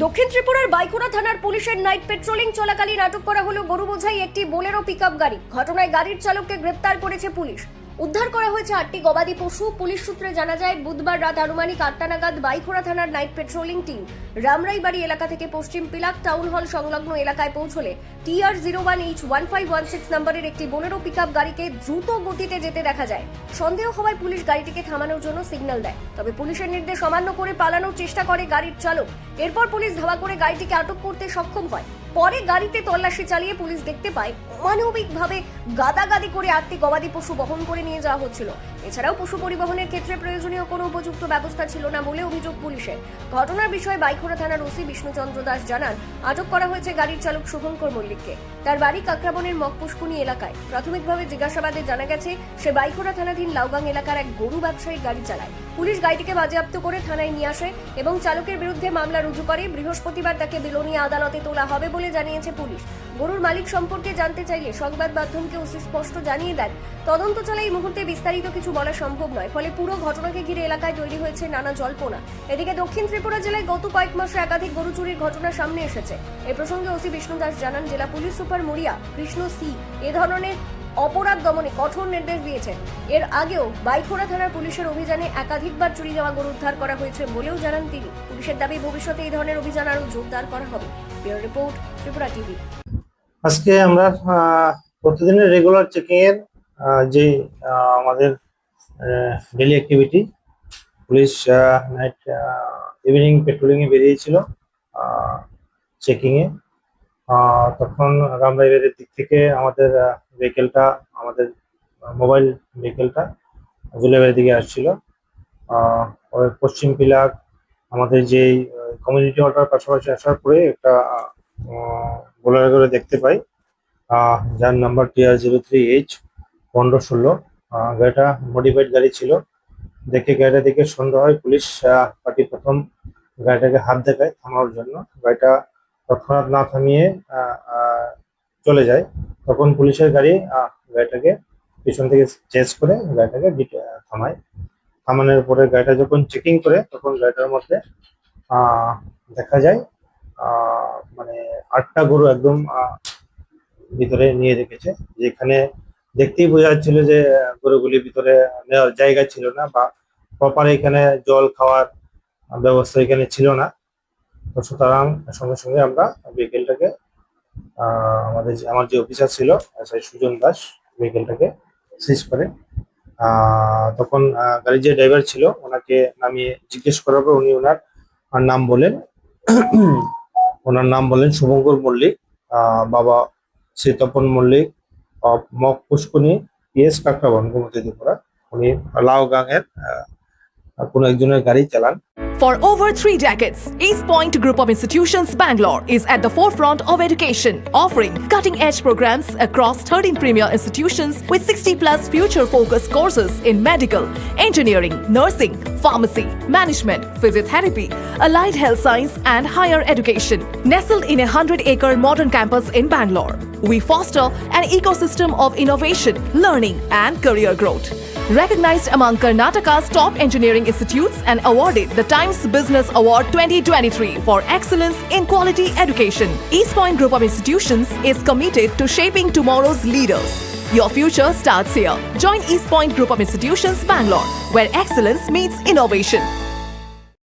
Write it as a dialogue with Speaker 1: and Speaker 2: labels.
Speaker 1: দক্ষিণ ত্রিপুরার বাইখোড়া থানার পুলিশের নাইট পেট্রোলিং চলাকালীন আটক করা হলো গরু বোঝাই একটি বোলেরো পিকআপ গাড়ি। ঘটনায় গাড়ির চালককে গ্রেপ্তার করেছে পুলিশ। উদ্ধার করা হয়েছে 8টি গবাদি পশু। পুলিশ সূত্রে জানা যায়, বুধবার রাত আনুমানিক 8টা নাগাদ বাইখোড়া থানার নাইট পেট্রোলিং টিম রামরাইবাড়ি এলাকা থেকে পশ্চিম পিলাক টাউন হল সংলগ্ন এলাকায় পৌঁছলে TR01H1516 নম্বরের একটি বোলেরো পিকআপ গাড়িকে দ্রুত গতিতে যেতে দেখা যায়। সন্দেহ হওয়ায় পুলিশ গাড়িটিকে থামানোর জন্য সিগন্যাল দেয়, তবে পুলিশের নির্দেশ অমান্য করে পালানোর চেষ্টা করে গাড়ির চালক। এরপর পুলিশ ধাওয়া করে গাড়িটিকে আটক করতে সক্ষম হয়। পরে গাড়িতে তল্লাশি চালিয়ে পুলিশ দেখতে পায় অমানবিকভাবে গাদাগাদি করে 8টি গবাদি পশু বহন করে নিয়ে যাওয়া হচ্ছিল। এছাড়াও পশু পরিবহনের ক্ষেত্রে প্রয়োজনীয় কোনো উপযুক্ত ব্যবস্থা ছিল না বলে অভিযোগ পুলিশের। ঘটনার বিষয়ে বাইখোড়া থানার ওসি বিষ্ণুচন্দ্র দাস জানান, আটক করা হয়েছে গাড়ির চালক শুভঙ্কর মল্লিককে। তার বাড়ি কাকরাবনের মকপুষ্কুনি এলাকায়। প্রাথমিকভাবে জিজ্ঞাসাবাদে জানা গেছে, সে বাইখোড়া থানাধীন লাউগাং এলাকার এক গরু ব্যবসায়ী গাড়ি চালায়। পুলিশ গাড়িটিকে বাজেয়াপ্ত করে থানায় নিয়ে আসে এবং চালকের বিরুদ্ধে মামলা রুজু করে। বৃহস্পতিবার তাকে বিলোনিয়া আদালতে তোলা হবে বলে জানিয়েছে পুলিশ। গরুর মালিক সম্পর্কে জানতে চাইলে সংবাদ মাধ্যমকে ওসি স্পষ্ট জানিয়ে দেন, তদন্ত চলে এই মুহূর্তে বিস্তারিত কিছু বলা সম্ভব নয়। ফলে পুরো ঘটনাকে ঘিরে এলাকায় তৈরি হয়েছে নানা জল্পনা। এদিকে দক্ষিণ ত্রিপুরা জেলায় গত কয়েক মাসে একাধিক গরু চুরির ঘটনা সামনে এসেছে। এ প্রসঙ্গে ওসি বিষ্ণু দাস জানান, জেলা পুলিশ সুপার মরিয়া কৃষ্ণ সি এ ধরনের অপরাধ দমনে কঠোর নির্দেশ দিয়েছেন। এর আগেও বাইখোড়া থানার পুলিশের অভিযানে একাধিকবার চুরি যাওয়া গরু উদ্ধার করা হয়েছে বলেও জানান তিনি। পুলিশের দাবি, ভবিষ্যতে এই ধরনের অভিযান আরও জোরদার করা হবে। Bureau report, Tripura TV.
Speaker 2: আজকে আমরা প্রতিদিনের রেগুলার চেকিং এর যে আমাদের daily activity, police night evening patrolling এ বেরিয়েছিল চেকিং এ। তখন রামরাইবাড়ির দিক থেকে আমাদের ভেহিকেলটা, আমাদের মোবাইল ভেহিকেলটা জুলেবাড়ির দিকে আসছিল। পশ্চিম পিলাক আমাদের যে কমিউনিটি হলটার পাশাপাশি আসার পরে একটা বোলেরো করে দেখতে পাই, যার নাম্বার TR03H1516। গাড়িটা মডিফাইড গাড়ি ছিল। গাড়িটা দেখে সন্দেহ হয়। পুলিশ পার্টি প্রথম গাড়িটাকে হাত দেখায় থামানোর জন্য। গাড়িটা তৎক্ষণাৎ না থামিয়ে চলে যায়। তখন পুলিশের গাড়িটাকে পিছন থেকে চেস করে গাড়িটাকে থামায়। থামানোর পরে গাড়িটা যখন চেকিং করে, তখন গাড়িটার মধ্যে দেখা যায় মানে 8টা গরু একদম ভিতরে নিয়ে রেখেছে। যেখানে দেখতেই বোঝা যাচ্ছিল যে গরুগুলির ভিতরে নেওয়ার জায়গা ছিল না, বা প্রপার এখানে জল খাওয়ার ব্যবস্থা এখানে ছিল না। তো সুতরাং সঙ্গে সঙ্গে আমরা ভেহিকেলটাকে আমার যে অফিসার ছিল সুজন দাস ভেহিকেলটাকে সিজ করে। তখন গাড়ির যে ড্রাইভার ছিল ওনাকে নামিয়ে জিজ্ঞেস করার পর উনি ওনার নাম বলেন। ওনার নাম বলেন শুভঙ্কর মল্লিক, বাবা শ্রী তপন মল্লিক, মকপুষ্কুনি PS কাকরাবন গোমতী ত্রিপুরা। উনি লাউগাং এর কোন একজনের গাড়ি চালান।
Speaker 3: For over 3 decades, East Point Group of Institutions Bangalore is at the forefront of education, offering cutting-edge programs across 13 premier institutions with 60+ future-focused courses in medical, engineering, nursing, pharmacy, management, physiotherapy, allied health science and higher education. Nestled in a 100-acre modern campus in Bangalore, we foster an ecosystem of innovation, learning and career growth. Recognized among Karnataka's top engineering institutes and awarded the Times Business Award 2023 for excellence in quality education, East Point Group of Institutions is committed to shaping tomorrow's leaders. Your future starts here. Join East Point Group of Institutions Bangalore, where excellence meets innovation.